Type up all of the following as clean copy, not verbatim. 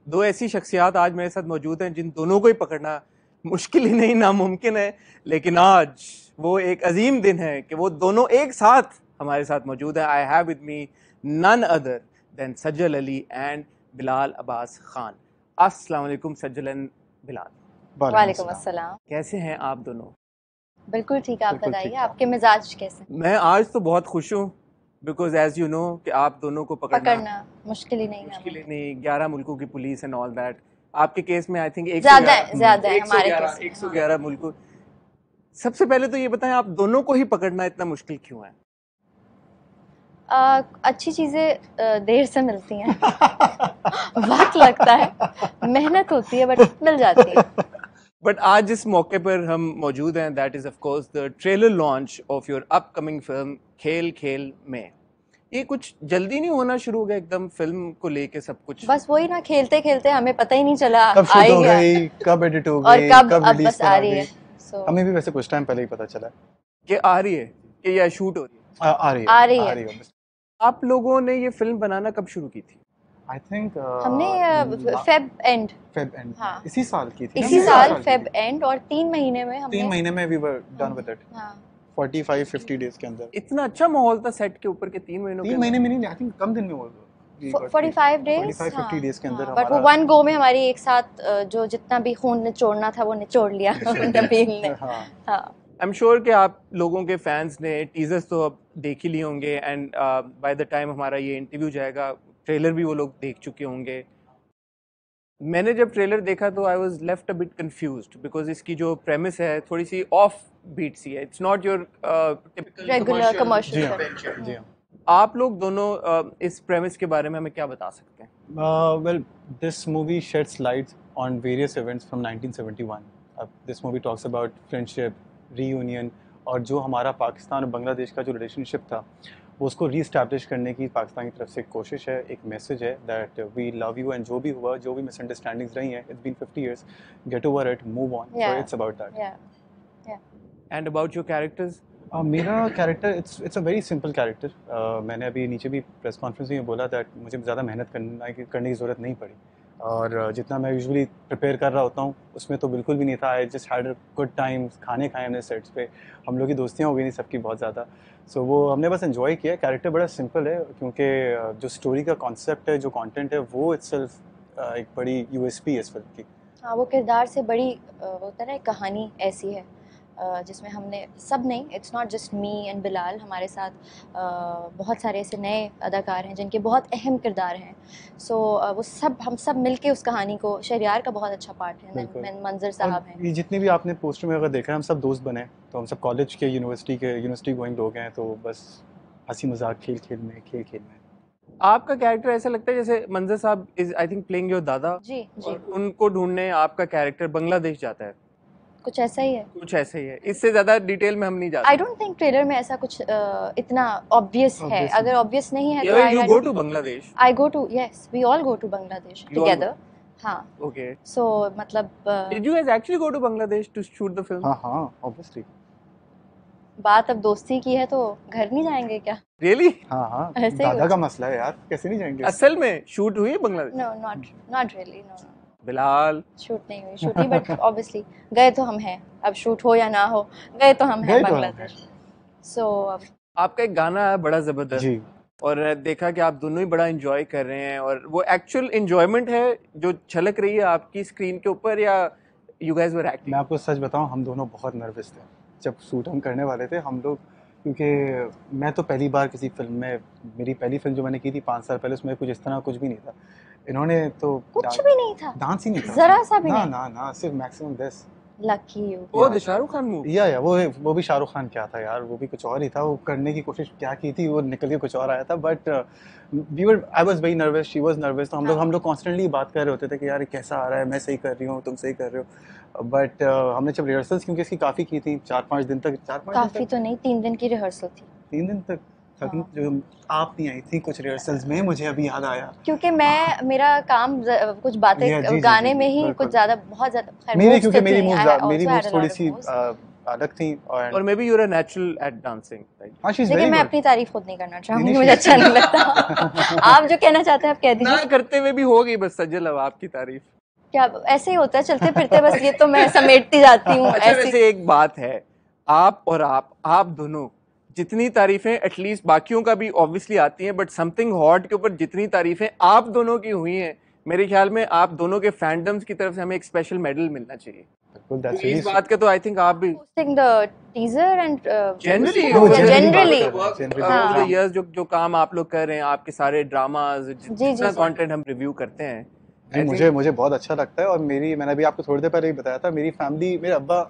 दो ऐसी शख्सियात आज मेरे साथ मौजूद हैं जिन दोनों को ही पकड़ना मुश्किल ही नहीं नामुमकिन है, लेकिन आज वो एक अजीम दिन है कि वो दोनों एक साथ हमारे साथ मौजूद है। I have with me none other than Sajjal Ali and Bilal Abbas Khan. अस्सलाम वालेकुम सज्जल एंड बिलाल। वालेकुम अस्सलाम। कैसे हैं आप दोनों? बिल्कुल ठीक, आप बताइए आपके मिजाज कैसे? मैं आज तो बहुत खुश हूँ बिकॉज एज यू नो कि आप दोनों को पकड़ना मुश्किल ही नहीं है। मुश्किल ही नहीं, 11 मुल्कों की पुलिस एंड ऑल दैट। आपके केस में आई थिंक ज्यादा है हमारे केस में। 111 मुल्कों। सबसे पहले तो ये बताएं, आप दोनों को ही पकड़ना इतना मुश्किल क्यों है? अच्छी चीजें देर से मिलती हैं वक्त लगता है, मेहनत होती है बट मिल जाती है। बट आज जिस मौके पर हम मौजूद हैं that is of course the trailer launch of your upcoming film खेल खेल में। ये कुछ जल्दी नहीं होना शुरू हो गया एकदम फिल्म को लेके सब कुछ? बस वही ना, खेलते खेलते हमें पता ही नहीं चला कब शूट हो गई, कब एडिट हो गई और कब अब बस आ रही है। हमें भी वैसे कुछ टाइम पहले ही पता चला कि आ रही है कि या शूट हो रही है? आ रही है। आप लोगों ने ये फिल्म बनाना कब शुरू की थी? आई थिंक हमने फेब एंड हाँ, इसी साल की थी। इसी साल फेब एंड, और 3 महीने में हमने 3 महीने में we were done with it. 45-50 days के अंदर। इतना अच्छा माहौल था सेट के ऊपर के 3 महीनों 3 महीने में नहीं, आई थिंक कम दिन में हुआ। 45 डेज 45-50 डेज के अंदर। बट वो वन गो में हमारी एक साथ जो जितना भी खून निचोड़ना था वो निचोड़ लिया नबील ने। हाँ, आई एम श्योर कि आप लोगों के फैंस ने टीजर्स तो अब देख ही लिए होंगे एंड बाय द टाइम हमारा ये इंटरव्यू जाएगा ट्रेलर भी वो लोग देख चुके होंगे। मैंने जब ट्रेलर देखा तो I was left a bit confused because इसकी जो प्रेमिस है थोड़ी सी ऑफ बीट सी है। It's not your typical regular commercial. जी। आप लोग दोनों इस प्रेमिस के बारे में हमें क्या बता सकते हैं? Well, this movie sheds light on various events from 1971. This movie talks about friendship, reunion, और जो हमारा पाकिस्तान और बांग्लादेश का जो रिलेशनशिप था वो उसको रीस्टैब्लिश करने की पाकिस्तान की तरफ से एक कोशिश है, एक मैसेज है that we love you and जो भी हुआ, जो भी मिसअंडरस्टैंडिंग्स रही हैं, it's been 50 years, get over it, move on. So it's about that. And about your characters? मेरा character it's a very simple character. मैंने अभी नीचे भी प्रेस कॉन्फ्रेंस में बोला दैट मुझे ज़्यादा मेहनत करने की ज़रूरत नहीं पड़ी, और जितना मैं यूजुअली प्रिपेयर कर रहा होता हूँ उसमें तो बिल्कुल भी नहीं था। I just had a good time, खाने खाए हमने सेट्स पे, हम लोग की दोस्तियाँ हो गई नहीं सबकी बहुत ज़्यादा। सो वो हमने बस एंजॉय किया। कैरेक्टर बड़ा सिंपल है क्योंकि जो स्टोरी का कॉन्सेप्ट है, जो कंटेंट है, वो इटसेल्फ एक बड़ी यूएसपी है इस फिल्म की। हाँ, वो किरदार से बड़ी होता है ना, कहानी ऐसी है जिसमें हमने सब नहीं, it's not just me and Bilal, हमारे साथ बहुत सारे ऐसे नए अदाकार हैं जिनके बहुत अहम किरदार हैं। सो वो सब हम सब मिलके उस कहानी को, शहरियार का बहुत अच्छा पार्ट है, मंजर साहब हैं, ये जितने भी आपने पोस्टर में अगर देखा है, हम सब दोस्त बने, तो हम सब कॉलेज के यूनिवर्सिटी गोइंग लोग हैं, तो बस हंसी मजाक खेल खेल में। आपका कैरेक्टर ऐसा लगता है जैसे मंजर साहब is I think playing your दादा। जी। उनको ढूंढने आपका कैरेक्टर बांग्लादेश जाता है, कुछ ऐसा ही है। कुछ ऐसे ही है, इससे ज्यादा डिटेल में हम नहीं जाते। आई डोंट थिंक ट्रेलर में ऐसा कुछ इतना ऑब्वियस है। अगर ऑब्वियस नहीं है तो you go to Bangladesh. I go to, yes, we all go to Bangladesh together. हाँ, ओके। सो मतलब did you guys actually go to Bangladesh to shoot the film? हाँ, ऑब्वियसली। बात अब दोस्ती की है तो घर नहीं जाएंगे क्या? रियली? हाँ, दादा का मसला है यार, कैसे नहीं जाएंगे। असल में शूट हुई है Bangladesh? No, not really, no. Bilal shoot नहीं हुई, शूटी, बट ऑब्वियसली गए तो हम हैं। अब शूट हो या ना हो, गए तो हम हैं बांग्लादेश। सो आपका एक गाना है बड़ा जबरदस्त जी, और देखा कि आप दोनों ही बड़ा एंजॉय कर रहे हैं, और वो एक्चुअल एंजॉयमेंट है जो छलक रही है आपकी स्क्रीन के ऊपर, या यू गाइस वर एक्टिंग? मैं आपको सच बताऊं, हम दोनों बहुत नर्वस थे जब शूट हम करने वाले थे हम लोग, क्योंकि मैं तो पहली बार किसी फिल्म में, मेरी पहली फिल्म जो मैंने की थी 5 साल पहले, उसमें कुछ इस तरह कुछ भी नहीं था। इन्होंने तो कुछ भी नहीं था, डांस ही नहीं था, जरा सा भी नहीं। ना, सिर्फ मैक्सिमम दिस। Lucky you. वो शाहरुख खान मूवी? या वो भी शाहरुख खान क्या था यार, वो भी कुछ और ही था। वो करने की कोशिश क्या की थी, वो निकल के कुछ और आया था। But I was very nervous, she was nervous, तो हम लोग कॉन्स्टेंटली बात कर रहे होते थे कि यार कैसा आ रहा है, मैं सही कर रही हूँ, तुम सही कर रहे हो। बट हमने जब रिहर्सल्स, क्योंकि इसकी काफ़ी की थी, 4-5 दिन तक, काफ़ी तो नहीं, 3 दिन की रिहर्सल थी। 3 दिन तक जो आप नहीं आई थी कुछ रिहर्सल्स में, मुझे अभी याद आया। क्योंकि मेरा काम कुछ बातें गाने में ही कुछ ज़्यादा, बहुत ज़्यादा, क्योंकि मेरी मूव्स थोड़ी सी अलग थी और और may be you're a natural at dancing, right? हाँ, शी इज देखिए वेरी मैं गुड। अपनी तारीफ खुद नहीं करना चाहूंगी, नहीं, मुझे अच्छा नहीं लगता। आप जो कहना चाहते हैं आप कह ना दीजिए। करते हुए भी हो गई बस सजल अब आपकी तारीफ। क्या ऐसे ही होता है चलते फिरते, बस ये तो मैं समेटती जाती हूँ अच्छा ऐसी। वैसे एक बात है, आप और आप दोनों जितनी तारीफें एटलीस्ट बाकियों का भी ऑब्वियसली आती हैं, बट समथिंग हॉट के ऊपर जितनी तारीफें आप दोनों की हुई हैं, मेरे ख्याल में आप दोनों के फैंडम्स की तरफ से हमें एक स्पेशल मेडल मिलना चाहिए। बिल्कुल, दैट्स तो इस रियली बात का तो आई थिंक आप भी posting the teaser and generally वो generally बात जनरली कर रहे हैं, generally हाँ। ओवर द हाँ। इयर्स जो काम आप लोग कर रहे हैं, आपके सारे ड्रामाज जी जितना जी कंटेंट हम रिव्यू करते हैं, नहीं, आई मुझे थिंक मुझे बहुत अच्छा लगता है। और मैंने अभी आपको थोड़ी देर पहले ही बताया था, मेरी फैमिली, मेरे अब्बा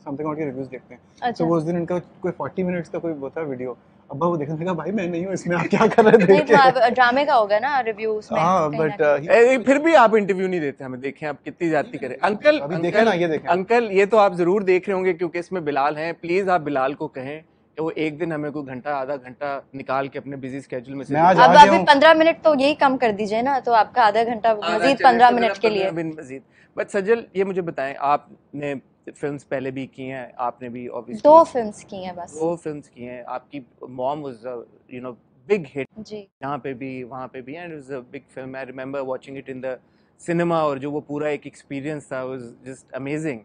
समथिंग और के रिव्यूज देखते हैं। अच्छा। तो वो उस दिन उनका कोई 40 मिनट्स का कोई वो था वीडियो, अब्बा वो देखने लगा, भाई मैं नहीं हूँ इसमें, आप क्या कर रहे नहीं देख तो आप के। ड्रामे का होगा ना रिव्यू उसमें हाँ, कहीं ना बट कहीं। फिर भी आप इंटरव्यू नहीं देते हमें, देखें आप कितनी ज्यादती करें। अंकल अभी देखें अंकल ना, ये देखें। अंकल ये तो आप जरूर देख रहे होंगे क्योंकि इसमें बिलाल हैं, प्लीज आप बिलाल को कहें कि वो एक दिन हमें कोई घंटा आधा घंटा निकाल के अपने बिजी स्केड्यूल में से मैं आज अब आ गया अभी हूँ। 15 मिनट तो यही कम कर दीजिए ना, तो आपका आधा घंटा मजीद 15 मिनट के लिए। मजीद। बट सजल ये मुझे बताएं, आपने फिल्म्स पहले भी की हैं, आपने भी ऑब्वियसली 2 फिल्म्स की हैं बस। 2 फिल्म्स की हैं, आपकी mom was you know big hit जी यहाँ पे भी वहाँ पे भी, and it was a big film. I remember watching it in the cinema, और जो वो पूरा एक एक्सपीरियंस था वाज जस्ट अमेजिंग।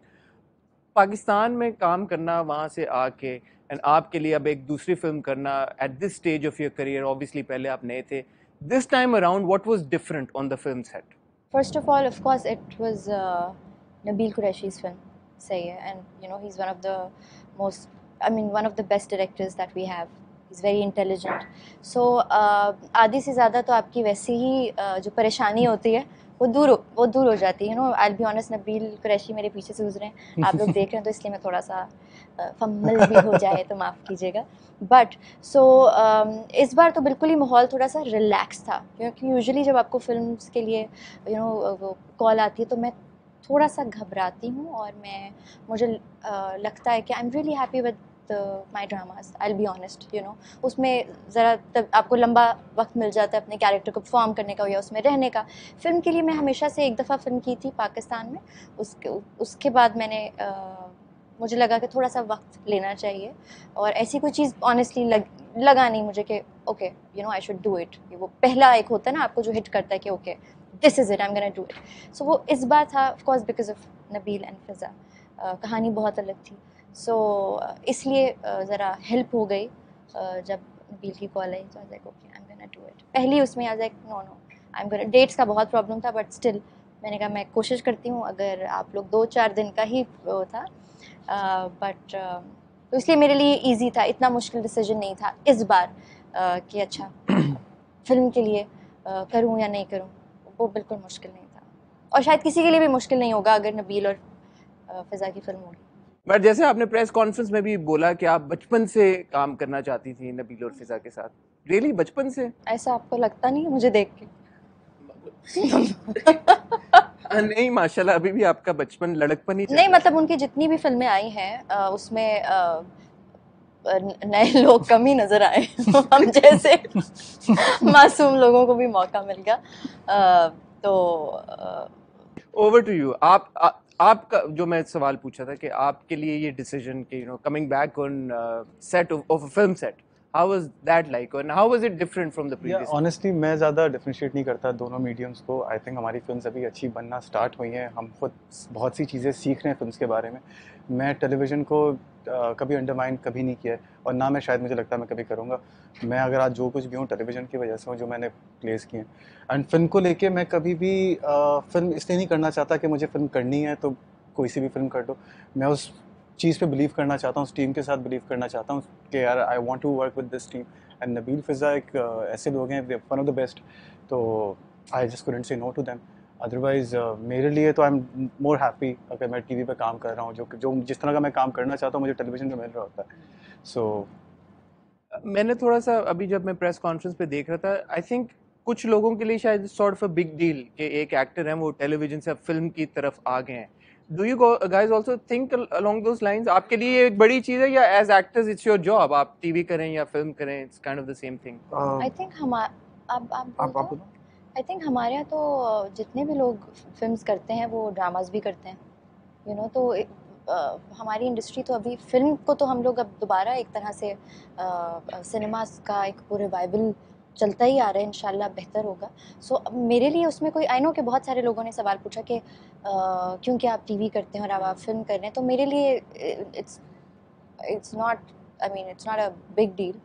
पाकिस्तान में काम करना वहाँ से आके, एंड आपके लिए अब एक दूसरी फिल्म करना at this stage of your career, obviously पहले आप नए थे, this time around what was different on the film set? First of all of course it was Nabeel Qureshi's film, सही है, and you know he is one of the most, I mean one of the best directors that we have. He is very intelligent. So आधी से ज़्यादा तो आपकी वैसे ही जो परेशानी होती है वो दूर हो जाती है। You know I will be honest, Nabeel Qureshi मेरे पीछे से गुजरे हैं, आप लोग देख रहे हैं तो इसलिए मैं थोड़ा सा फम्बल भी हो जाए तो माफ़ कीजिएगा। बट सो इस बार तो बिल्कुल ही माहौल थोड़ा सा रिलैक्स था, क्योंकि यूजुअली जब आपको फिल्म्स के लिए यू नो वो कॉल आती है तो मैं थोड़ा सा घबराती हूँ, और मुझे लगता है कि I am really happy with my dramas, I will be honest. You know उसमें ज़रा तब आपको लंबा वक्त मिल जाता है अपने कैरेक्टर को परफॉर्म करने का या उसमें रहने का। फ़िल्म के लिए मैं हमेशा से एक दफ़ा फ़िल्म की थी पाकिस्तान में, उसके बाद मैंने मुझे लगा कि थोड़ा सा वक्त लेना चाहिए, और ऐसी कोई चीज़ ऑनेस्टली लगा नहीं मुझे कि okay you know I should do it. वो पहला एक होता है ना आपको जो हिट करता है कि okay this is it, I am gonna do it. So वो इस बार था of course because of Nabeel and Fiza. कहानी बहुत अलग थी, सो इसलिए ज़रा हेल्प हो गई जब नबील की कॉल आई, तो I was like okay I am gonna do it. पहली उसमें I was like no I am gonna, dates का बहुत प्रॉब्लम था, बट स्टिल मैंने कहा मैं कोशिश करती हूँ, अगर आप लोग 2-4 दिन का ही वो था, बट तो इसलिए मेरे लिए ईजी था, इतना मुश्किल डिसीजन नहीं था इस बार कि अच्छा फिल्म के लिए करूँ या नहीं करूँ। वो बिल्कुल मुश्किल नहीं था, और शायद किसी के लिए भी मुश्किल नहीं होगा अगर नबील और फिज़ा की फिल्म होगी। बट जैसे आपने प्रेस कॉन्फ्रेंस में भी बोला कि आप बचपन से काम करना चाहती थी नबील और फिजा के साथ, रियली बचपन से? ऐसा आपको लगता नहीं है मुझे देख के? नहीं माशाल्लाह, अभी भी आपका बचपन लड़कपन ही चल नहीं रहा है। मतलब उनकी जितनी भी फिल्में आई हैं उसमें नए लोग कम ही नजर आए। हम जैसे मासूम लोगों को भी मौका मिल गया, तो ओवर टू यू। आपका जो मैं सवाल पूछा था कि आपके लिए ये डिसीजन कि you know coming back on set of a film set, how was that like and how was it different from the previous? Honestly मैं ज़्यादा डिफ्रेंशिएट नहीं करता दोनों मीडियम्स को। आई थिंक हमारी फिल्म्स अभी अच्छी बनना स्टार्ट हुई हैं, हम खुद बहुत सी चीज़ें सीख रहे हैं फिल्म्स के बारे में। मैं टेलीविज़न को कभी अंडरमाइन कभी नहीं किया है, और ना मैं शायद मुझे लगता है मैं कभी करूँगा। मैं अगर आज जो कुछ भी हूँ टेलीविज़न की वजह से हूँ, जो मैंने प्लेस किए हैं। एंड फिल्म को लेके मैं कभी भी फिल्म इसलिए नहीं करना चाहता कि मुझे फिल्म करनी है तो कोई सी भी फिल्म कर दो। मैं उस चीज़ पे बिलीव करना चाहता हूँ, उस टीम के साथ बिलीव करना चाहता हूँ कि यार I want to work with this team. And Nabeel Fiza एक ऐसे लोग हैं, वन ऑफ द बेस्ट, तो I just couldn't say no to them. Otherwise मेरे लिए तो आई एम मोर हैप्पी अगर मैं टीवी पे काम कर रहा हूँ, जो जिस तरह का मैं काम करना चाहता हूँ मुझे टेलीविजन पे मिल रहा होता है। सो मैंने थोड़ा सा अभी जब मैं प्रेस कॉन्फ्रेंस पे देख रहा था, आई थिंक कुछ लोगों के लिए शायद sort of a big deal कि एक एक्टर है वो टेलीविजन से अब फिल्म की तरफ आ गए हैं। Do you guys also think along those lines? आपके लिए ये एक बड़ी चीज़ है, या as actors it's your job, आप टीवी करें या फिल्म करें, it's kind of the same thing? I think हम आप बोलो। आई थिंक हमारे यहाँ तो जितने भी लोग फिल्म्स करते हैं वो ड्रामास भी करते हैं, यू नो। तो हमारी इंडस्ट्री तो अभी फिल्म को तो हम लोग अब दोबारा एक तरह से सिनेमास का एक पूरे रिवाइवल चलता ही आ रहा है, इंशाल्लाह बेहतर होगा। सो मेरे लिए उसमें कोई, आई नो कि बहुत सारे लोगों ने सवाल पूछा कि क्योंकि आप टीवी करते हैं और अब आप फिल्म कर रहे हैं, तो मेरे लिए it's not, I mean it's not a big deal.